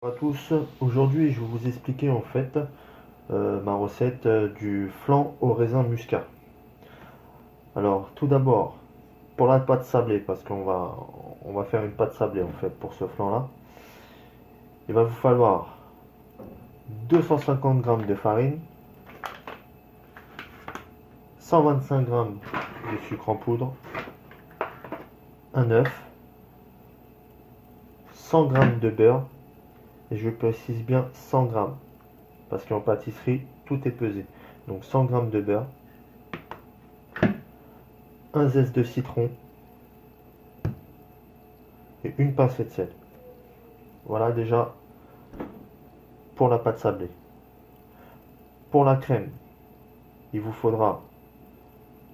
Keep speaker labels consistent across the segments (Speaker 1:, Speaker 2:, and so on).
Speaker 1: Bonjour à tous, aujourd'hui je vais vous expliquer en fait ma recette du flan au raisin muscat. Alors tout d'abord, pour la pâte sablée, parce qu'on va faire une pâte sablée en fait pour ce flan là, il va vous falloir 250 g de farine, 125 g de sucre en poudre, un œuf, 100 g de beurre, et je précise bien 100 g, parce qu'en pâtisserie tout est pesé. Donc 100 g de beurre, un zeste de citron et une pincée de sel. Voilà déjà pour la pâte sablée. Pour la crème, il vous faudra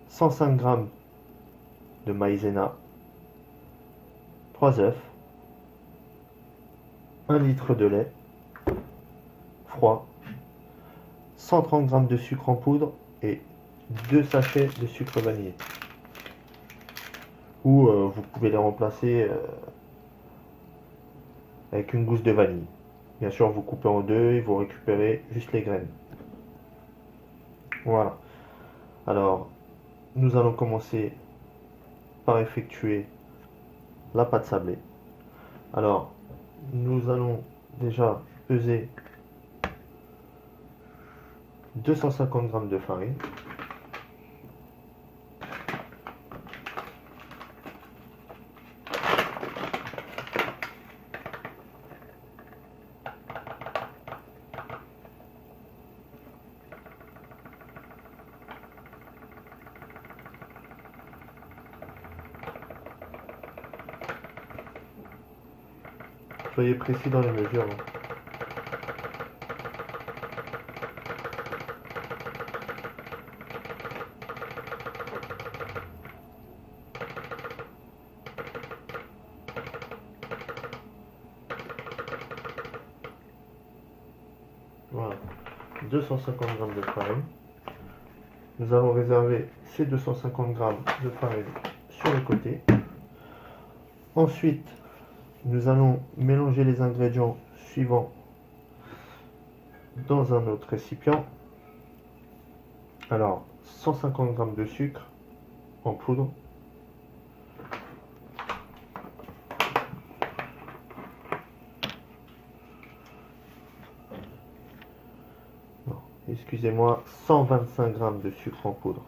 Speaker 1: 105 g de maïzena, 3 œufs, 1 litre de lait froid, 130 g de sucre en poudre et 2 sachets de sucre vanillé. Ou vous pouvez les remplacer avec une gousse de vanille. Bien sûr, vous coupez en deux et vous récupérez juste les graines. Voilà. Alors, nous allons commencer par effectuer la pâte sablée. Alors, nous allons déjà peser 250 g de farine. Soyez précis dans les mesures. Voilà, 250 g de farine. Nous allons réserver ces 250 g de farine sur le côté. Ensuite, nous allons mélanger les ingrédients suivants dans un autre récipient. Alors, 150 g de sucre en poudre, excusez-moi, 125 g de sucre en poudre.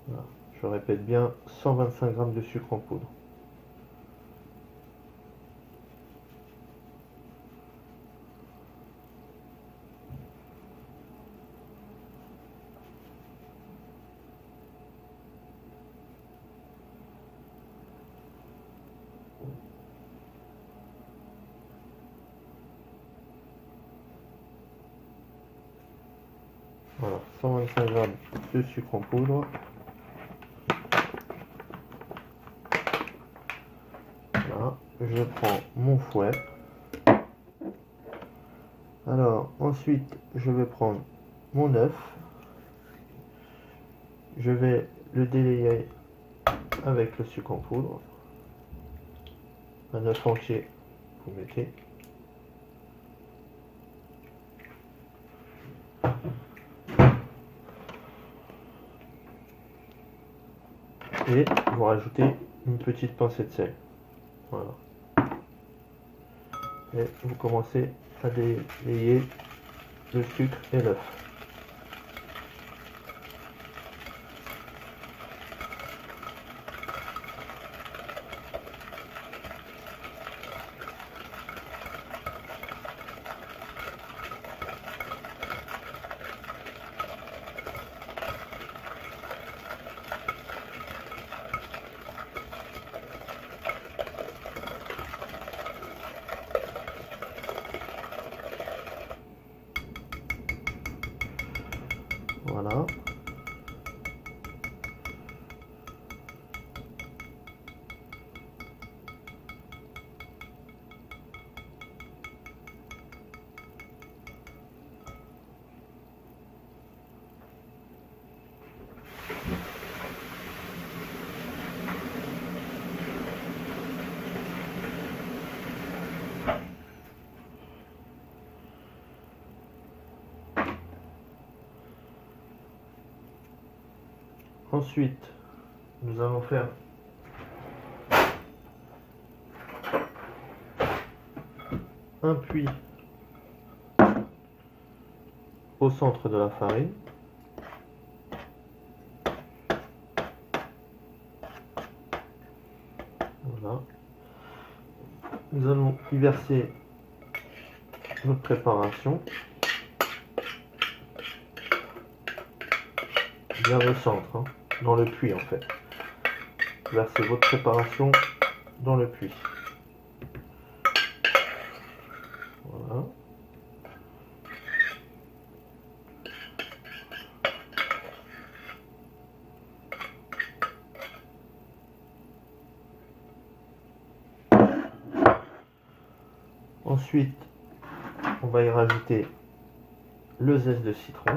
Speaker 1: Voilà. Je répète bien, 125 g de sucre en poudre. Voilà, 125 g de sucre en poudre. Voilà, je prends mon fouet. Alors, ensuite, je vais prendre mon œuf. Je vais le délayer avec le sucre en poudre. Un œuf entier, vous mettez. Et vous rajoutez une petite pincée de sel. Voilà. Et vous commencez à délayer le sucre et l'œuf. Voilà. Ensuite, nous allons faire un puits au centre de la farine. Voilà. Nous allons y verser notre préparation bien au centre, hein, dans le puits en fait. Versez votre préparation dans le puits. Voilà. Ensuite, on va y rajouter le zeste de citron.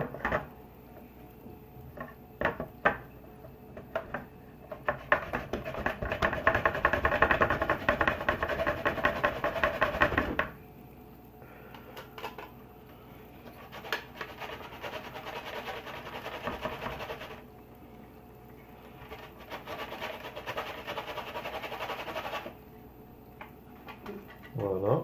Speaker 1: Voilà.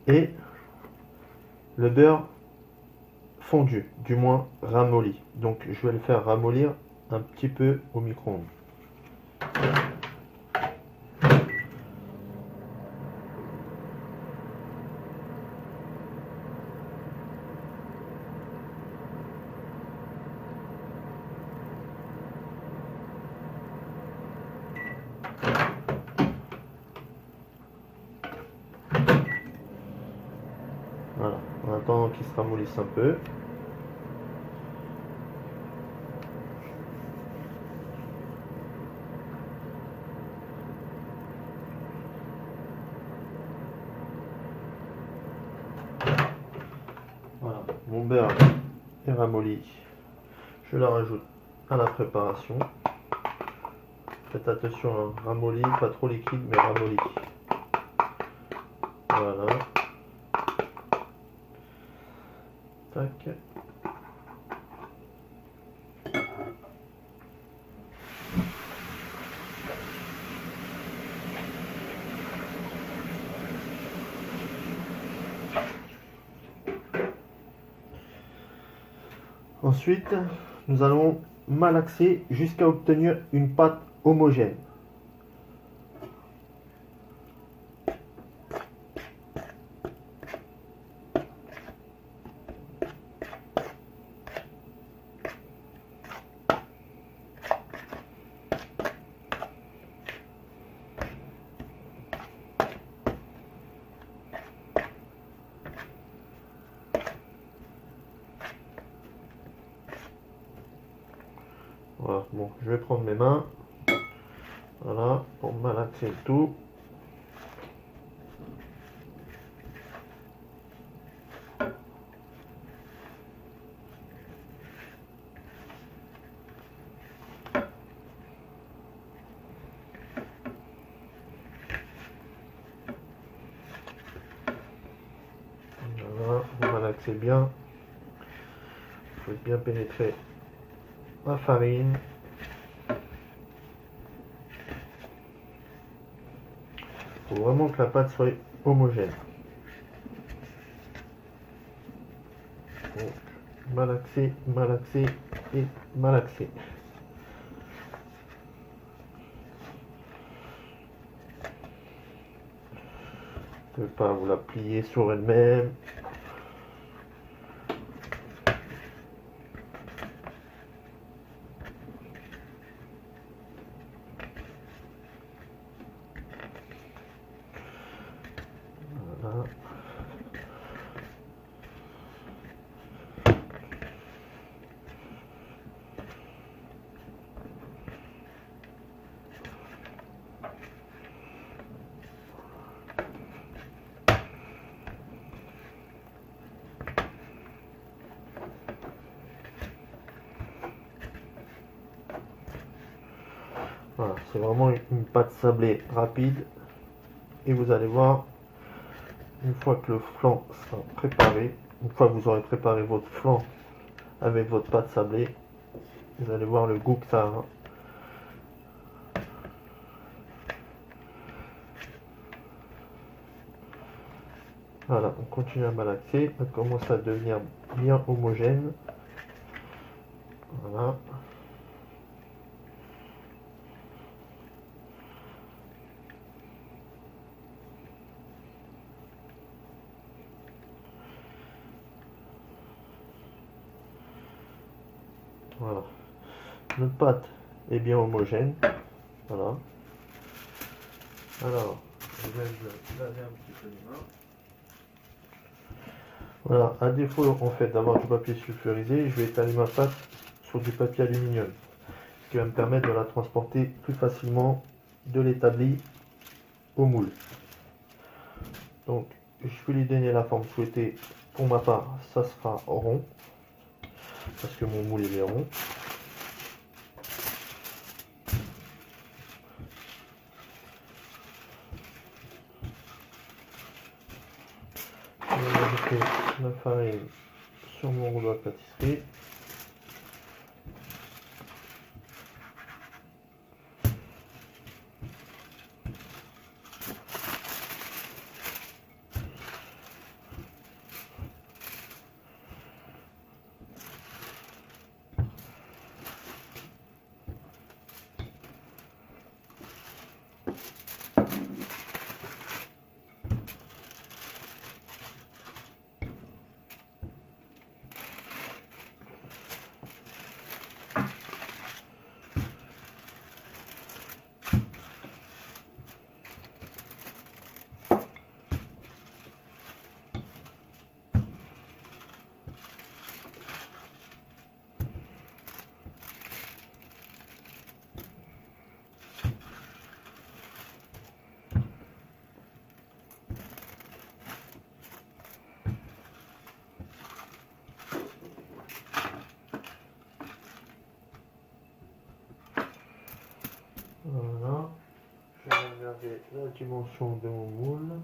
Speaker 1: Et le beurre fondu, du moins ramolli. Donc je vais le faire ramollir un petit peu au micro-ondes. Voilà, en attendant qu'il se ramollisse un peu. Voilà, mon beurre est ramolli. Je la rajoute à la préparation. Faites attention, hein, ramolli, pas trop liquide, mais ramolli. Voilà. Tac. Ensuite, nous allons malaxer jusqu'à obtenir une pâte homogène. Voilà, bon, je vais prendre mes mains, voilà, pour malaxer le tout. Voilà, vous malaxez bien, vous faites bien pénétrer la farine. Il faut vraiment que la pâte soit homogène. Donc, malaxer, malaxer et malaxer. Ne pas vous la plier sur elle-même. Voilà. Voilà, c'est vraiment une pâte sablée rapide. Et vous allez voir, une fois que le flan sera préparé, Une fois que vous aurez préparé votre flan avec votre pâte sablée, vous allez voir le goût que ça a. Voilà, on continue à malaxer, ça commence à devenir bien homogène. Voilà. Voilà. Notre pâte est bien homogène. Voilà. Alors, je vais me laver un petit peu les mains. Voilà, à défaut en fait d'avoir du papier sulfurisé, je vais étaler ma pâte sur du papier aluminium, ce qui va me permettre de la transporter plus facilement de l'établi au moule. Donc, je vais lui donner la forme souhaitée. Pour ma part, ça sera rond, parce que mon moule il est rond. Je vais ajouter la farine sur mon rouleau à pâtisserie. Voilà. Je vais regarder la dimension de mon moule.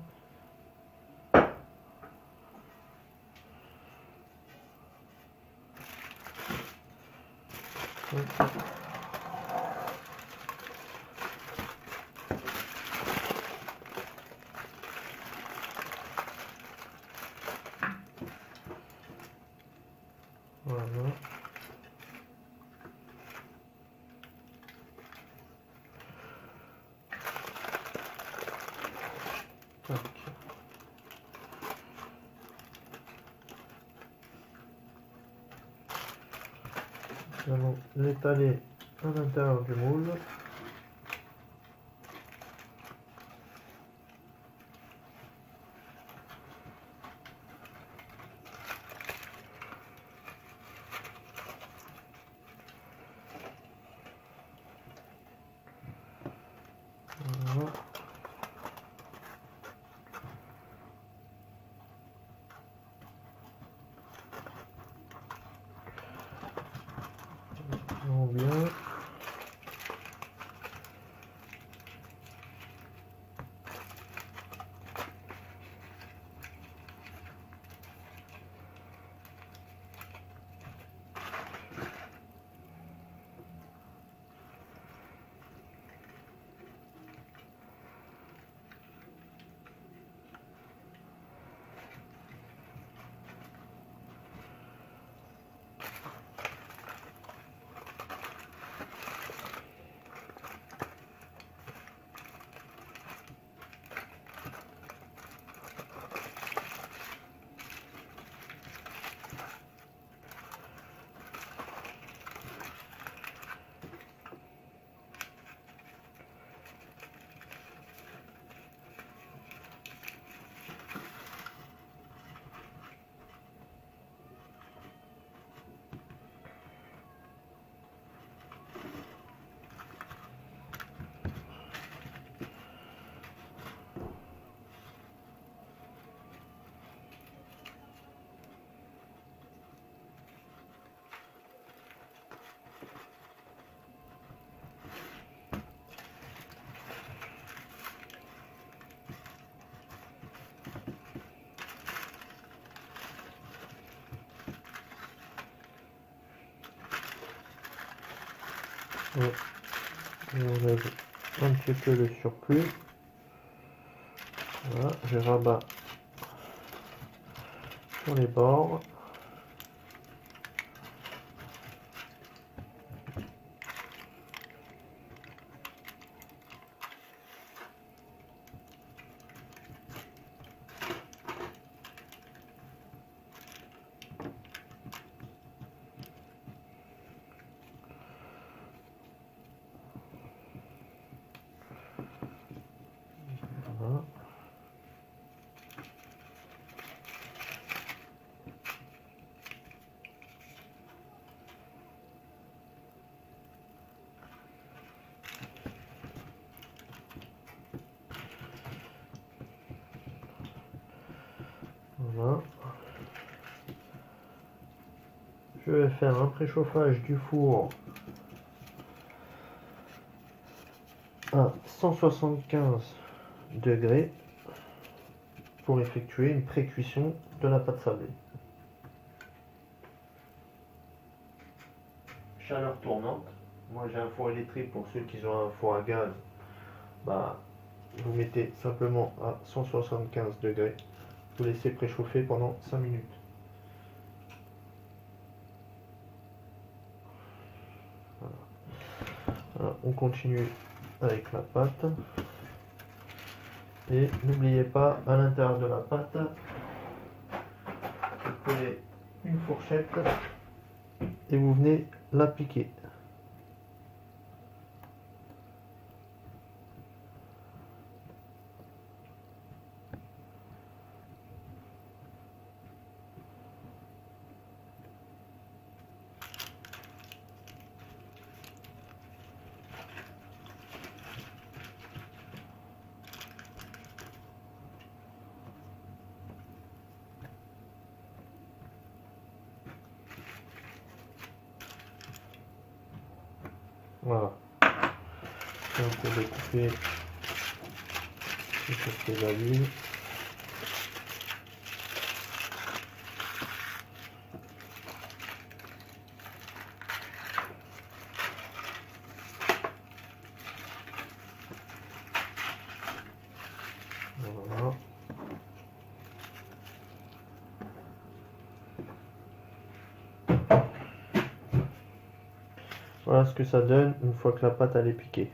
Speaker 1: Voilà. Tac. Nous allons l'étaler à l'intérieur du moule. Voilà. Bien. Et on enlève un petit peu le surplus. Voilà, je rabats sur les bords. Voilà. Voilà. Je vais faire un préchauffage du four à 175 degrés pour effectuer une pré-cuisson de la pâte sablée. Chaleur tournante. Moi j'ai un four électrique, pour ceux qui ont un four à gaz, bah, vous mettez simplement à 175 degrés. Vous laissez préchauffer pendant 5 minutes. Voilà. Voilà, on continue avec la pâte. Et n'oubliez pas, à l'intérieur de la pâte, vous prenez une fourchette et vous venez la piquer. Voilà. Et on peut découper et la l'huile. Voilà. Voilà ce que ça donne une fois que la pâte elle est piquée.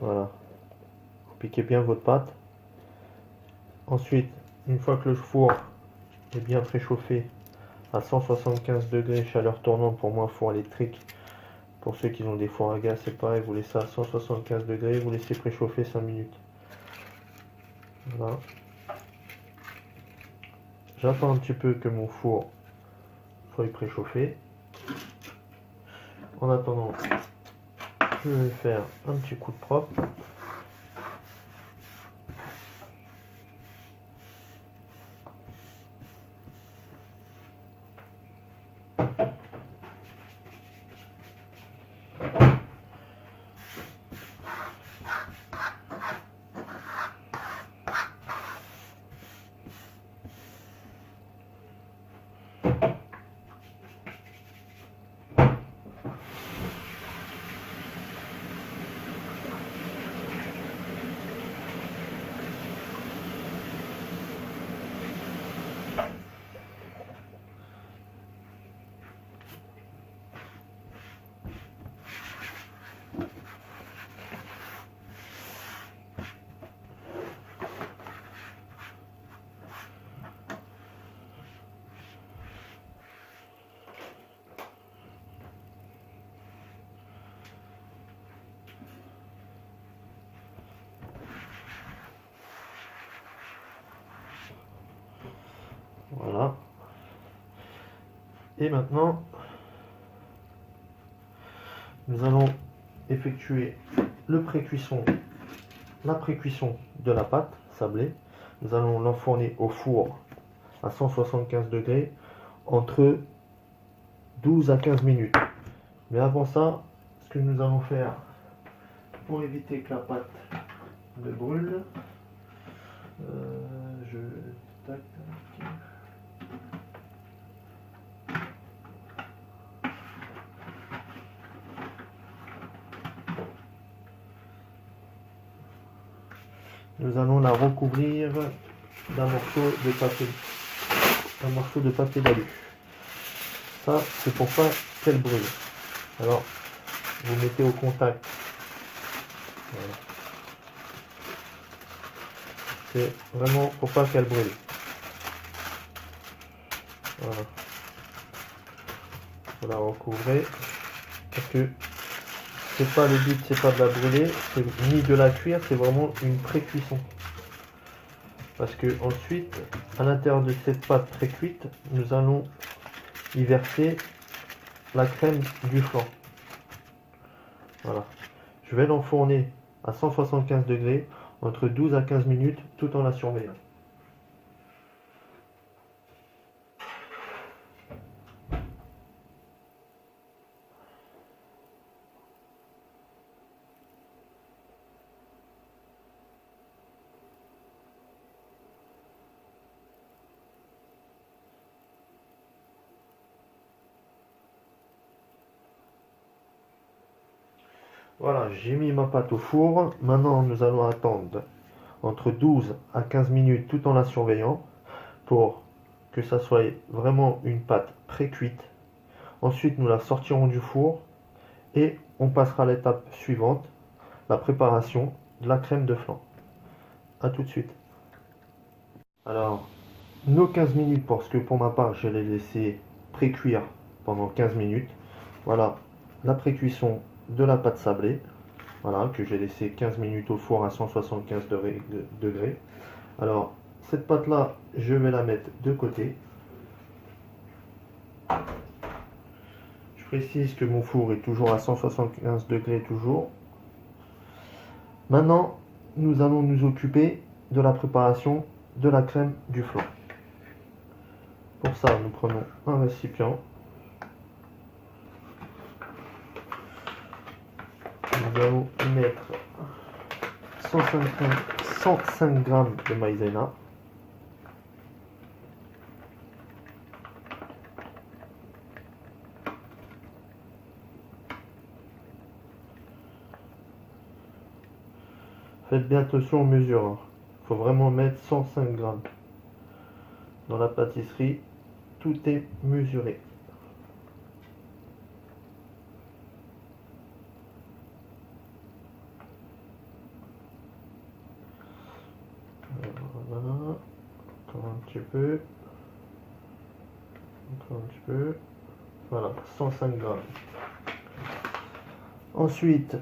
Speaker 1: Voilà. Vous piquez bien votre pâte. Ensuite, une fois que le four est bien préchauffé à 175 degrés, chaleur tournante, pour moi four électrique. Pour ceux qui ont des fours à gaz, c'est pareil, vous laissez à 175 degrés, vous laissez préchauffer 5 minutes. Voilà. J'attends un petit peu que mon four soit préchauffé. En attendant, je vais faire un petit coup de propre. Voilà. Et maintenant, nous allons effectuer la pré-cuisson de la pâte sablée. Nous allons l'enfourner au four à 175 degrés entre 12 à 15 minutes. Mais avant ça, ce que nous allons faire pour éviter que la pâte ne brûle, tac, tac. nous allons la recouvrir d'un morceau de papier d'alu. Ça, c'est pour pas qu'elle brûle. Alors, vous mettez au contact. Voilà. C'est vraiment pour pas qu'elle brûle. Voilà. Vous la recouvrez parce que c'est pas le but, c'est pas de la brûler, ni de la cuire, c'est vraiment une pré-cuisson. Parce que ensuite, à l'intérieur de cette pâte pré-cuite, nous allons y verser la crème du flan. Voilà. Je vais l'enfourner à 175 degrés entre 12 à 15 minutes tout en la surveillant. Voilà, j'ai mis ma pâte au four. Maintenant, nous allons attendre entre 12 à 15 minutes tout en la surveillant pour que ça soit vraiment une pâte pré-cuite. Ensuite, nous la sortirons du four et on passera à l'étape suivante, la préparation de la crème de flan. A tout de suite. Alors, nos 15 minutes, parce que pour ma part, je l'ai laissé pré-cuire pendant 15 minutes. Voilà la pré-cuisson de la pâte sablée. Voilà, que j'ai laissé 15 minutes au four à 175 degrés. Alors, cette pâte-là, je vais la mettre de côté. Je précise que mon four est toujours à 175 degrés toujours. Maintenant, nous allons nous occuper de la préparation de la crème du flan. Pour ça, nous prenons un récipient. Nous allons y mettre 105 g de maïzena. Faites bien attention aux mesures. Il faut vraiment mettre 105 g. Dans la pâtisserie, tout est mesuré. Voilà. Encore un petit peu. Encore un petit peu. Voilà, 105 g. Ensuite,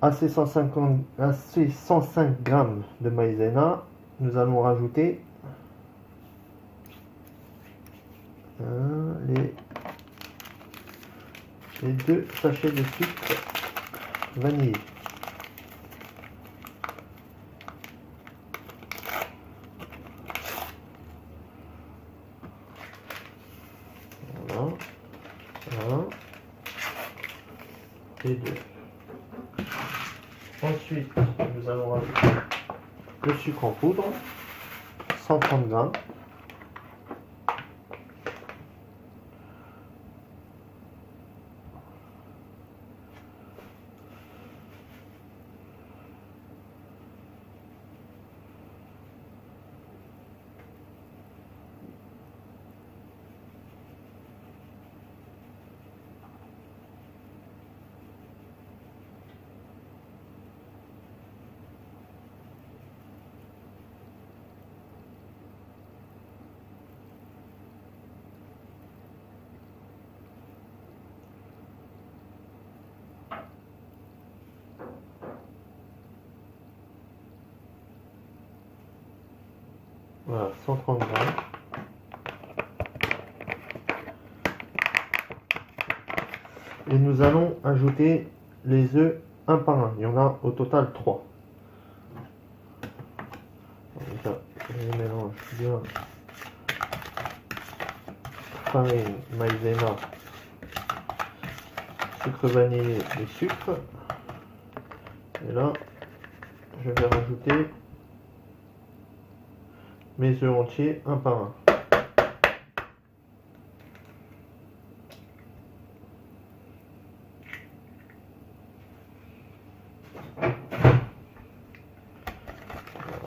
Speaker 1: à ces 105 g de maïzena, nous allons rajouter les 2 sachets de sucre vanillé. Voilà. Voilà. Et 2. Ensuite, nous allons rajouter le sucre en poudre, 130 g. Voilà, 130 g. Et nous allons ajouter les œufs un par un. Il y en a au total 3. Donc, je mélange bien farine, maïzena, sucre vanillé et sucre. Et là, je vais rajouter mes œufs entiers un par un.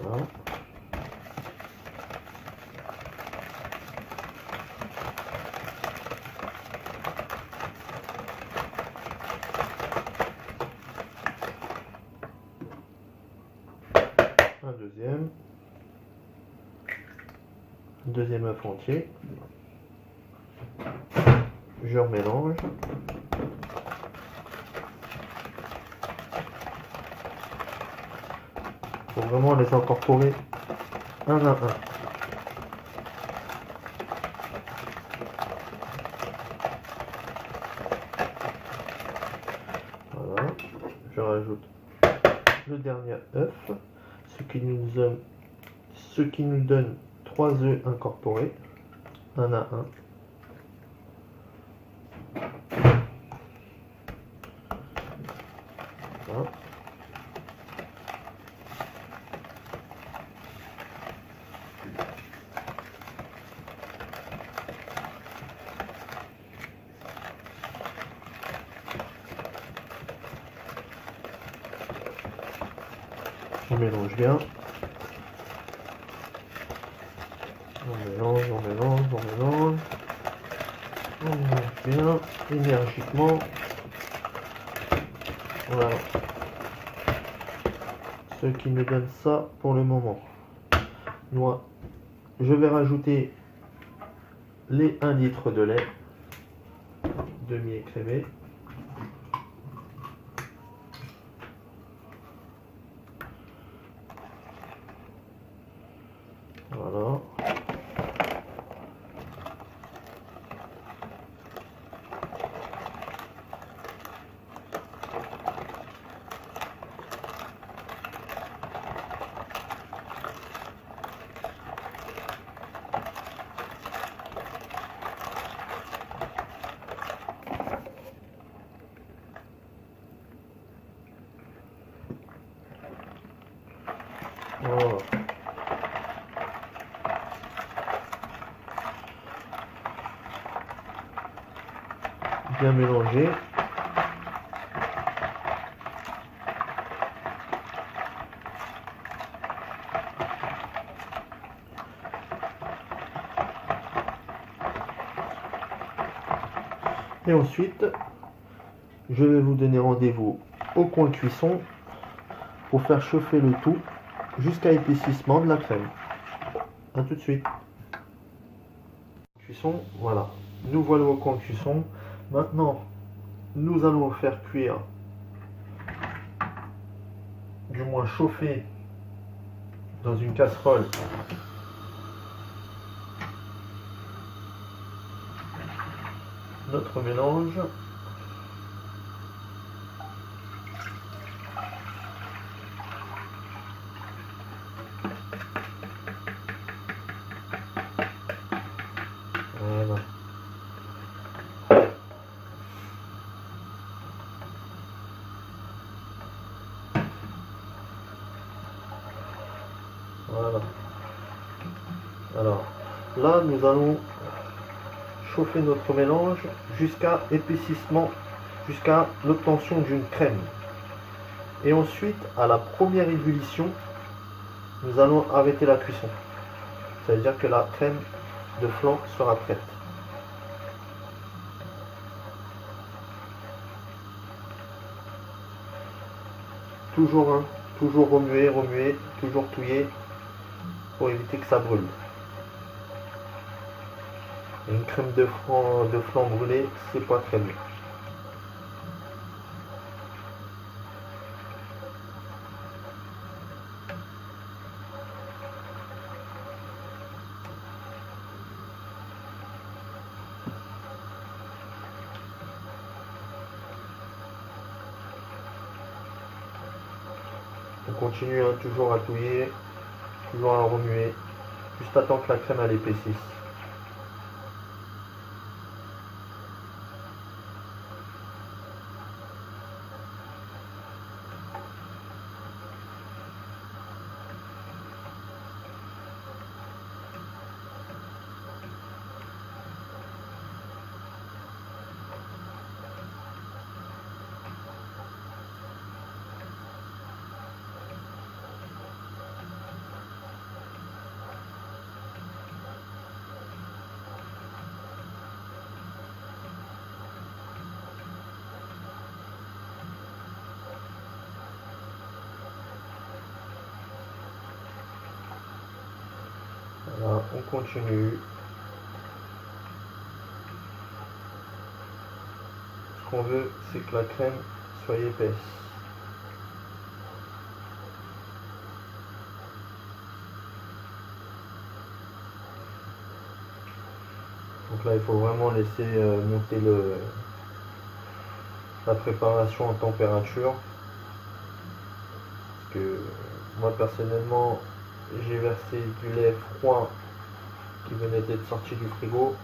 Speaker 1: Voilà. deuxième œuf entier, je remélange. Faut vraiment les incorporer un à un. Voilà, je rajoute le dernier œuf, ce qui nous donne 3 œufs incorporés, un à un. Voilà. On mélange bien. On mélange, on mélange, on mélange. On mélange bien, énergiquement. Voilà. Ce qui nous donne ça pour le moment. Moi, je vais rajouter les 1 litre de lait demi-écrémé. Voilà. Voilà. Bien mélanger. Et ensuite, je vais vous donner rendez-vous au coin cuisson pour faire chauffer le tout jusqu'à épaississement de la crème. A tout de suite. Cuisson, voilà. Nous voilà au coin cuisson. Maintenant, nous allons faire cuire, du moins chauffer, dans une casserole notre mélange. Voilà. Voilà. Alors, là, nous allons chauffer notre mélange jusqu'à épaississement, jusqu'à l'obtention d'une crème. Et ensuite, à la première ébullition, nous allons arrêter la cuisson. Ça veut dire que la crème de flan sera prête. Toujours remuer, remuer, toujours touiller pour éviter que ça brûle. Et une crème de flan brûlée, c'est pas très bien. On continue toujours à touiller, toujours à remuer, juste à temps que la crème elle épaississe. On continue. Ce qu'on veut, c'est que la crème soit épaisse. Donc là, il faut vraiment laisser monter la préparation en température. Parce que moi, personnellement, j'ai versé du lait froid qui venait d'être sorti du frigo.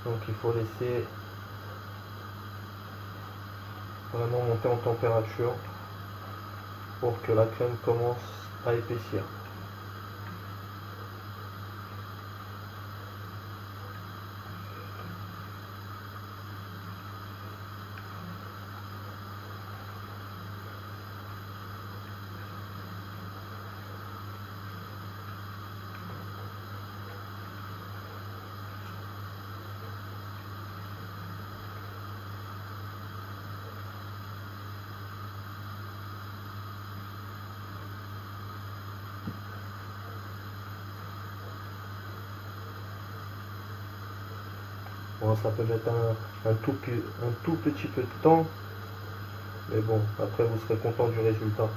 Speaker 1: Donc il faut laisser vraiment monter en température pour que la crème commence à épaissir. Bon, ça peut mettre un tout petit peu de temps, mais bon, après vous serez content du résultat.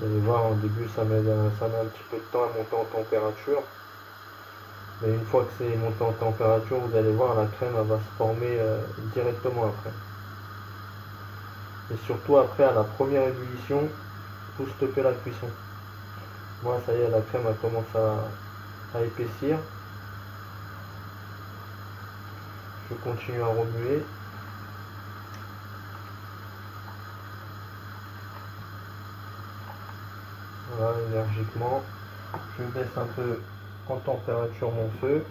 Speaker 1: Vous allez voir, au début, ça met un petit peu de temps à monter en température. Mais une fois que c'est monté en température, vous allez voir, la crème elle va se former directement après. Et surtout après, à la première ébullition, vous stoppez la cuisson. Moi, ça y est, la crème elle commence à épaissir. Je continue à remuer. Voilà, énergiquement. Je baisse un peu en température mon feu.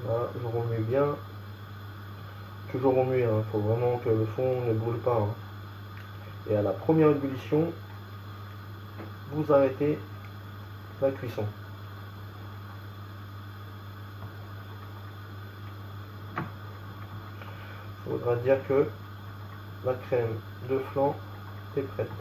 Speaker 1: Là, je remue bien. Toujours remuer, il faut vraiment que le fond ne brûle pas. Hein. Et à la première ébullition, vous arrêtez la cuisson. Ça voudra dire que la crème de flan est prête.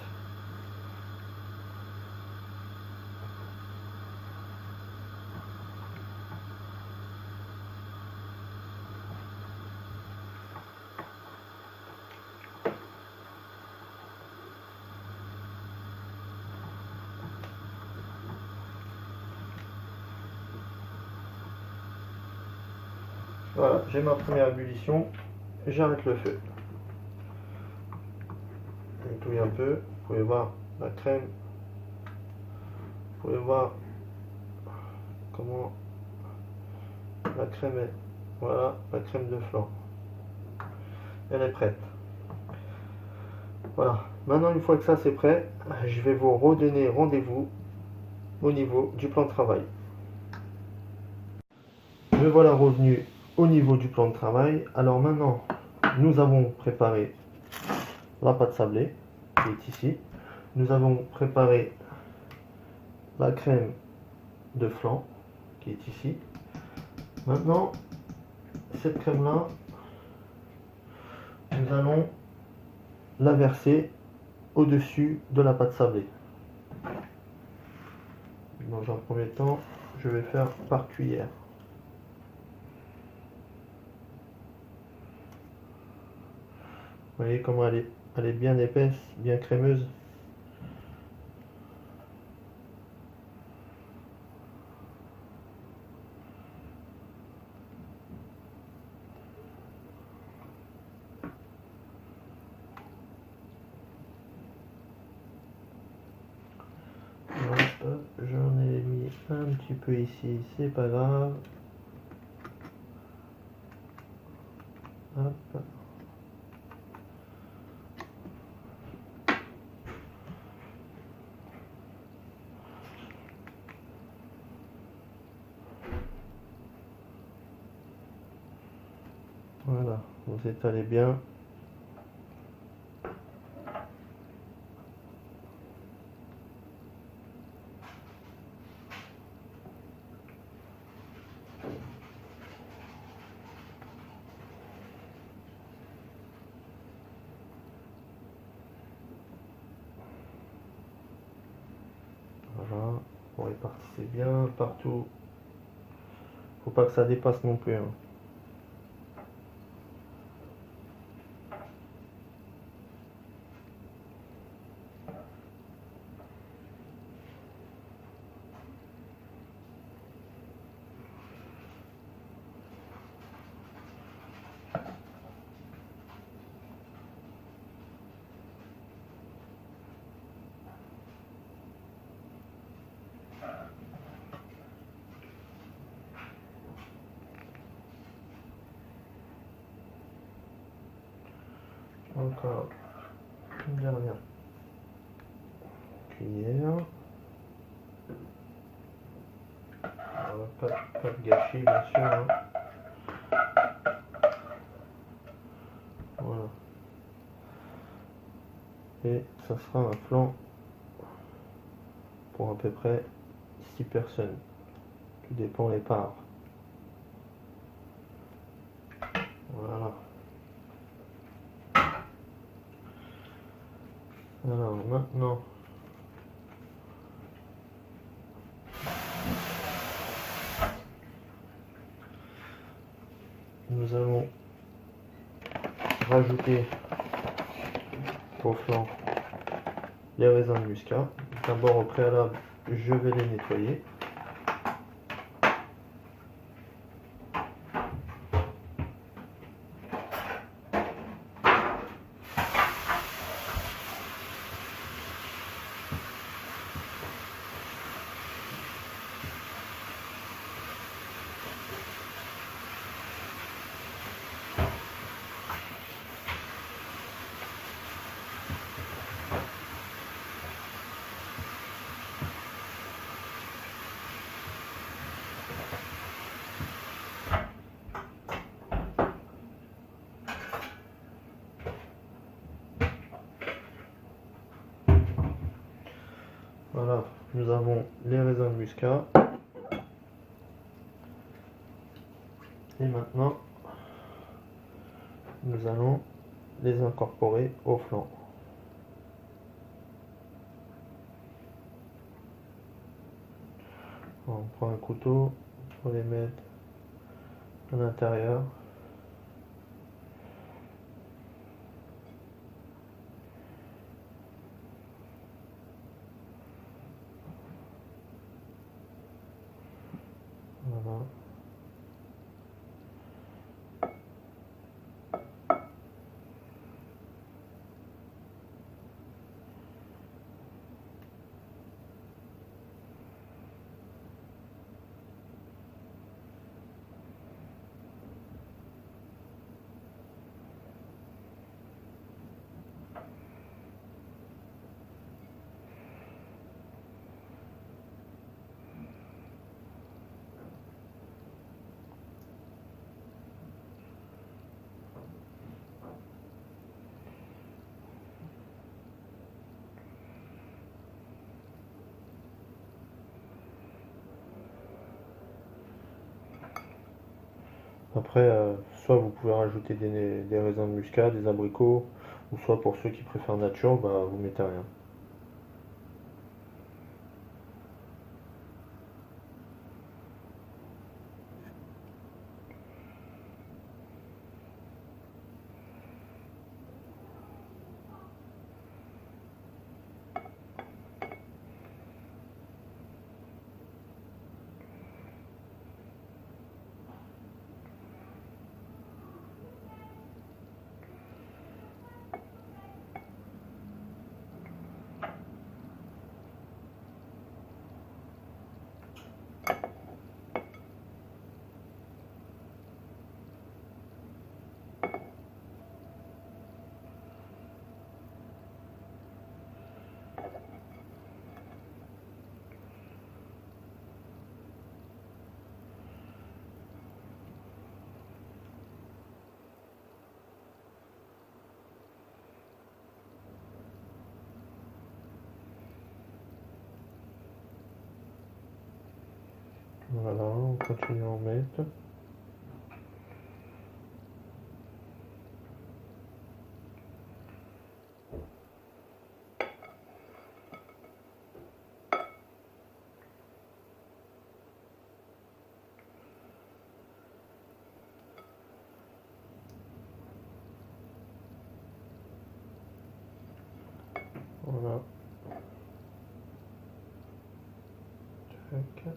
Speaker 1: Voilà, j'ai ma première ébullition, j'arrête le feu. Je nettoie un peu, vous pouvez voir la crème, vous pouvez voir comment la crème est. Voilà, la crème de flan. Elle est prête. Voilà, maintenant une fois que ça c'est prêt, je vais vous redonner rendez-vous au niveau du plan de travail. Me voilà revenu au niveau du plan de travail. Alors maintenant, nous avons préparé la pâte sablée qui est ici. Nous avons préparé la crème de flan qui est ici. Maintenant, cette crème-là, nous allons la verser au-dessus de la pâte sablée. Dans un premier temps, je vais faire par cuillère. Vous voyez comment elle est bien épaisse, bien crémeuse. petit peu ici, c'est pas grave. Hop. Voilà, vous étalez bien. Voilà, vous répartissez bien partout. Faut pas que ça dépasse non plus, hein. Encore une dernière cuillère. Pas de gâchis, bien sûr, hein. Voilà. Et ça sera un flan pour à peu près 6 personnes. Tout dépend les parts. Voilà. Alors maintenant, nous allons rajouter au flanc les raisins de muscat. D'abord au préalable, je vais les nettoyer. Voilà, nous avons les raisins de muscat. Et maintenant, nous allons les incorporer au flanc. On prend un couteau pour les mettre à l'intérieur. Voilà. Après, soit vous pouvez rajouter des raisins de muscat, des abricots, ou soit pour ceux qui préfèrent nature, bah, vous mettez rien. Voilà, on continue à en mettre. Voilà. Tac.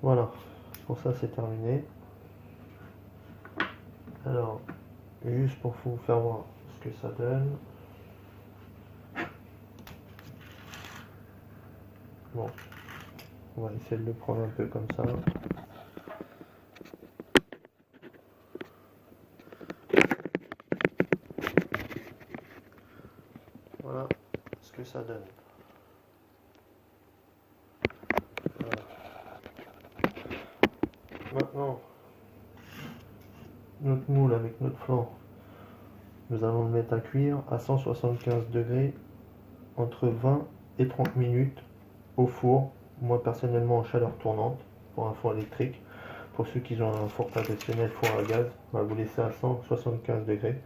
Speaker 1: Voilà, pour ça c'est terminé. Alors, juste pour vous faire voir ce que ça donne. Bon, on va essayer de le prendre un peu comme ça. Voilà ce que ça donne. Voilà. Maintenant, notre moule avec notre flanc, nous allons le mettre à cuire à 175 degrés entre 20 et 30 minutes au four. Moi personnellement en chaleur tournante pour un four électrique. Pour ceux qui ont un four traditionnel, four à gaz, on va vous laisser à 175 degrés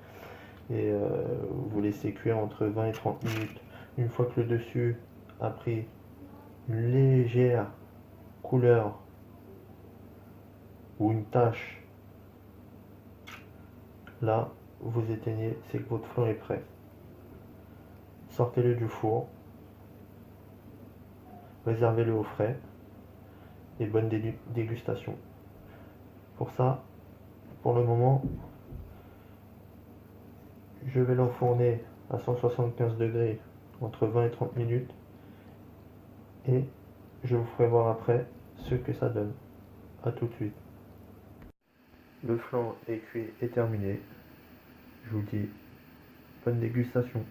Speaker 1: et vous laissez cuire entre 20 et 30 minutes. Une fois que le dessus a pris une légère couleur ou une tache, là vous éteignez, c'est que votre flan est prêt. Sortez-le du four, réservez-le au frais et bonne dégustation. Pour ça, pour le moment, je vais l'enfourner à 175 degrés entre 20 et 30 minutes et je vous ferai voir après ce que ça donne. A tout de suite. Le flan est cuit et terminé. Je vous dis bonne dégustation.